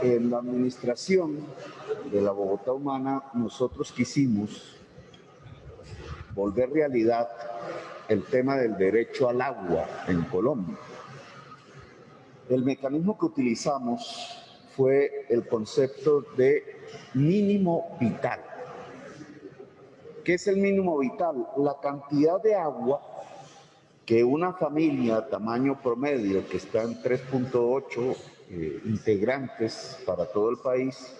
en la administración de la Bogotá Humana nosotros quisimos volver realidad el tema del derecho al agua en Colombia. El mecanismo que utilizamos fue el concepto de mínimo vital. ¿Qué es el mínimo vital? La cantidad de agua que una familia tamaño promedio, que está en 3.8 integrantes para todo el país,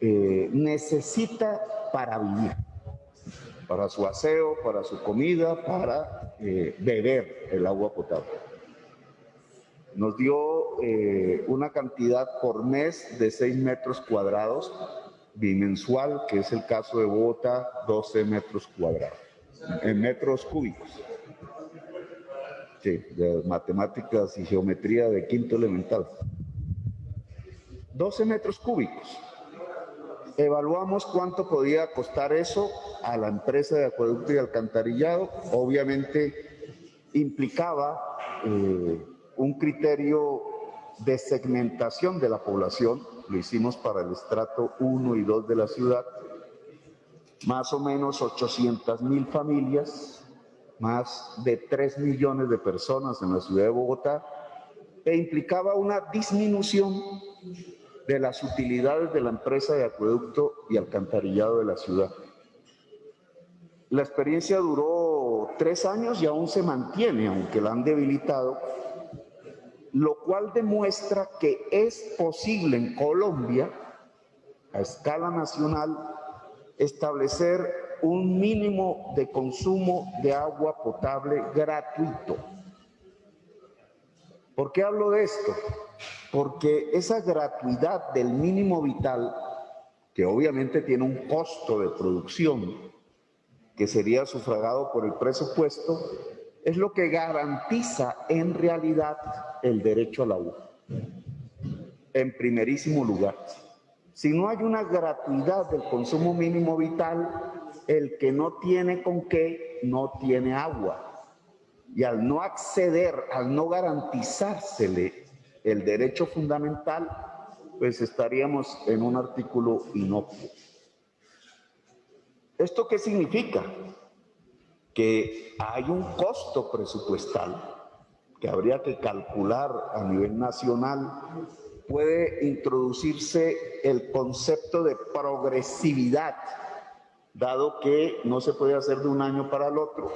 necesita para vivir, para su aseo, para su comida, para beber el agua potable. Nos dio una cantidad por mes de 6 metros cuadrados, bimensual, que es el caso de Bogotá, 12 metros cuadrados, en metros cúbicos. Sí, de matemáticas y geometría de quinto elemental. 12 metros cúbicos. Evaluamos cuánto podía costar eso a la empresa de acueducto y alcantarillado. Obviamente implicaba un criterio de segmentación de la población. Lo hicimos para el estrato 1 y 2 de la ciudad. Más o menos 800.000 familias, más de 3 millones de personas en la ciudad de Bogotá, e implicaba una disminución de las utilidades de la empresa de acueducto y alcantarillado de la ciudad. La experiencia duró 3 años y aún se mantiene, aunque la han debilitado, lo cual demuestra que es posible en Colombia, a escala nacional, establecer un mínimo de consumo de agua potable gratuito. ¿Por qué hablo de esto? Porque esa gratuidad del mínimo vital, que obviamente tiene un costo de producción que sería sufragado por el presupuesto, es lo que garantiza en realidad el derecho al agua, en primerísimo lugar. Si no hay una gratuidad del consumo mínimo vital, el que no tiene con qué, no tiene agua. Y al no acceder, al no garantizársele el derecho fundamental, pues estaríamos en un artículo inocuo. ¿Esto qué significa? Que hay un costo presupuestal que habría que calcular a nivel nacional. Puede introducirse el concepto de progresividad, dado que no se puede hacer de un año para el otro,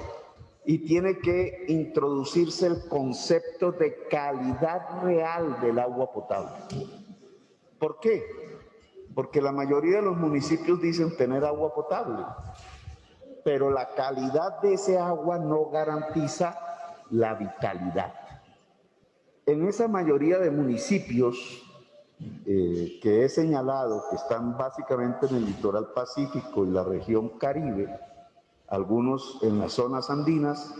y tiene que introducirse el concepto de calidad real del agua potable. ¿Por qué? Porque la mayoría de los municipios dicen tener agua potable, pero la calidad de ese agua no garantiza la vitalidad. En esa mayoría de municipios que he señalado, que están básicamente en el litoral pacífico y la región Caribe, algunos en las zonas andinas,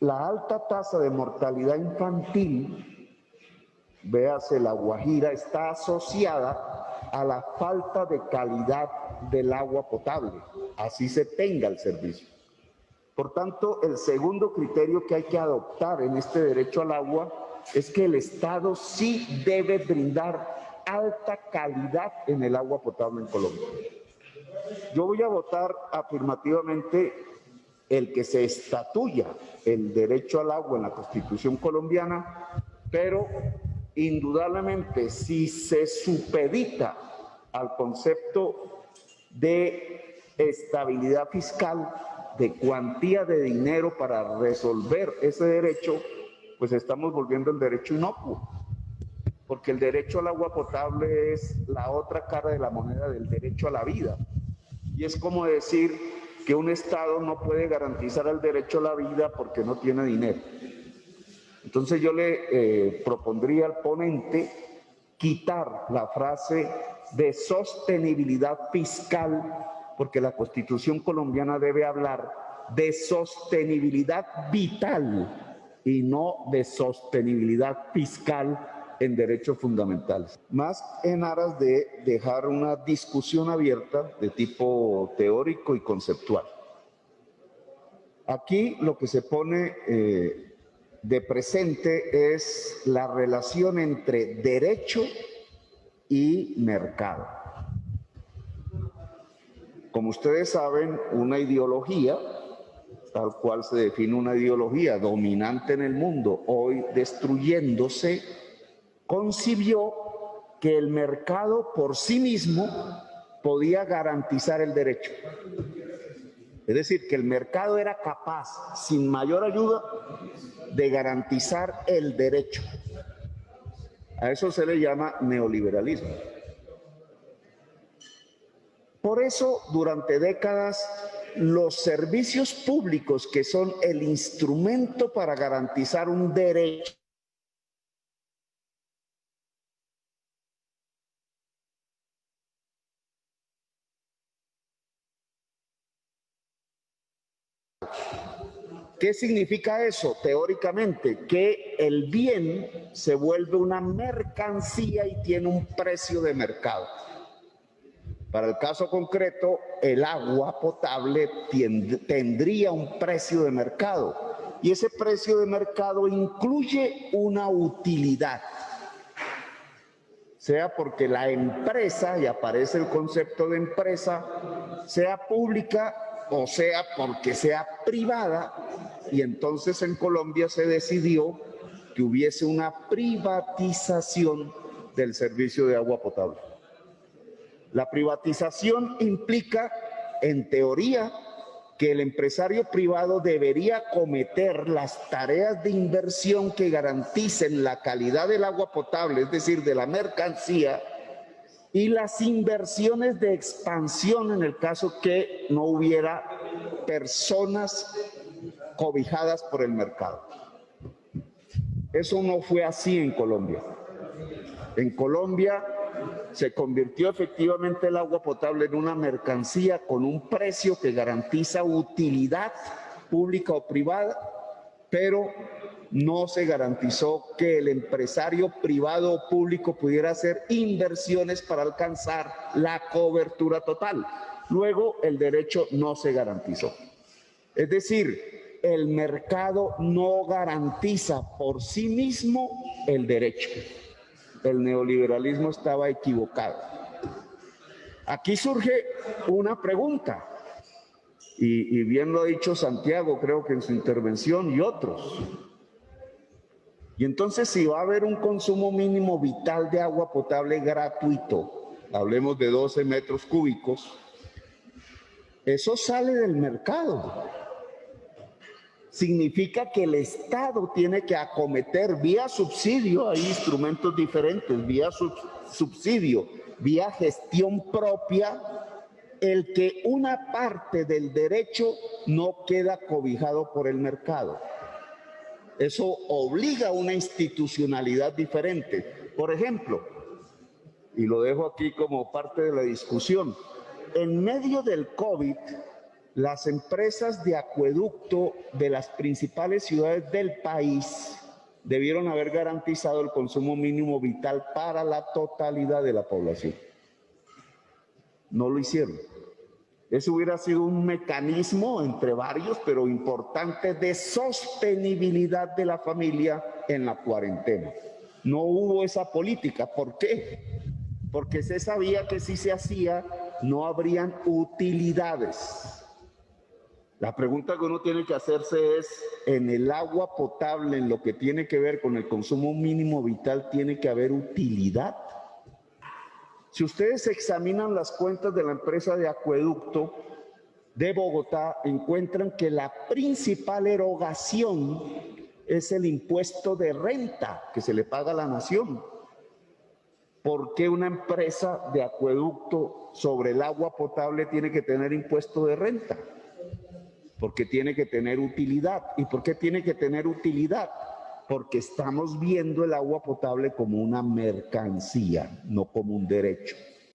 la alta tasa de mortalidad infantil, véase la Guajira, está asociada a la falta de calidad del agua potable, así se tenga el servicio. Por tanto, el segundo criterio que hay que adoptar en este derecho al agua es que el Estado sí debe brindar alta calidad en el agua potable en Colombia. Yo voy a votar afirmativamente el que se estatuya el derecho al agua en la Constitución colombiana, pero indudablemente si se supedita al concepto de estabilidad fiscal, de cuantía de dinero para resolver ese derecho, pues estamos volviendo el derecho inocuo, porque el derecho al agua potable es la otra cara de la moneda del derecho a la vida. Y es como decir que un Estado no puede garantizar el derecho a la vida porque no tiene dinero. Entonces yo le propondría al ponente quitar la frase de sostenibilidad fiscal, porque la Constitución colombiana debe hablar de sostenibilidad vital y no de sostenibilidad fiscal en derechos fundamentales, más en aras de dejar una discusión abierta de tipo teórico y conceptual. Aquí lo que se pone de presente es la relación entre derecho y mercado. Como ustedes saben, una ideología, tal cual se define una ideología dominante en el mundo, hoy destruyéndose, concibió que el mercado por sí mismo podía garantizar el derecho. Es decir, que el mercado era capaz, sin mayor ayuda, de garantizar el derecho. A eso se le llama neoliberalismo. Por eso, durante décadas, los servicios públicos, que son el instrumento para garantizar un derecho, ¿qué significa eso? Teóricamente, que el bien se vuelve una mercancía y tiene un precio de mercado. Para el caso concreto, el agua potable tendría un precio de mercado y ese precio de mercado incluye una utilidad, sea porque la empresa, y aparece el concepto de empresa, sea pública o sea porque sea privada, y entonces en Colombia se decidió que hubiese una privatización del servicio de agua potable. La privatización implica, en teoría, que el empresario privado debería acometer las tareas de inversión que garanticen la calidad del agua potable, es decir, de la mercancía, y las inversiones de expansión en el caso que no hubiera personas cobijadas por el mercado. Eso no fue así en Colombia. En Colombia se convirtió efectivamente el agua potable en una mercancía con un precio que garantiza utilidad pública o privada, pero no se garantizó que el empresario privado o público pudiera hacer inversiones para alcanzar la cobertura total. Luego, el derecho no se garantizó. Es decir, el mercado no garantiza por sí mismo el derecho. El neoliberalismo estaba equivocado. Aquí surge una pregunta, y bien lo ha dicho Santiago, creo que en su intervención, y otros. Y entonces, si va a haber un consumo mínimo vital de agua potable gratuito, hablemos de 12 metros cúbicos, eso sale del mercado. Significa que el Estado tiene que acometer vía subsidio, hay instrumentos diferentes, vía subsidio, vía gestión propia, el que una parte del derecho no queda cobijado por el mercado. Eso obliga a una institucionalidad diferente. Por ejemplo, y lo dejo aquí como parte de la discusión, en medio del COVID, las empresas de acueducto de las principales ciudades del país debieron haber garantizado el consumo mínimo vital para la totalidad de la población. No lo hicieron. Ese hubiera sido un mecanismo entre varios, pero importante, de sostenibilidad de la familia en la cuarentena. No hubo esa política. ¿Por qué? Porque se sabía que si se hacía, no habrían utilidades. La pregunta que uno tiene que hacerse es, en el agua potable, en lo que tiene que ver con el consumo mínimo vital, ¿tiene que haber utilidad? Si ustedes examinan las cuentas de la empresa de acueducto de Bogotá, encuentran que la principal erogación es el impuesto de renta que se le paga a la nación. ¿Por qué una empresa de acueducto sobre el agua potable tiene que tener impuesto de renta? Porque tiene que tener utilidad. ¿Y por qué tiene que tener utilidad? Porque estamos viendo el agua potable como una mercancía, no como un derecho.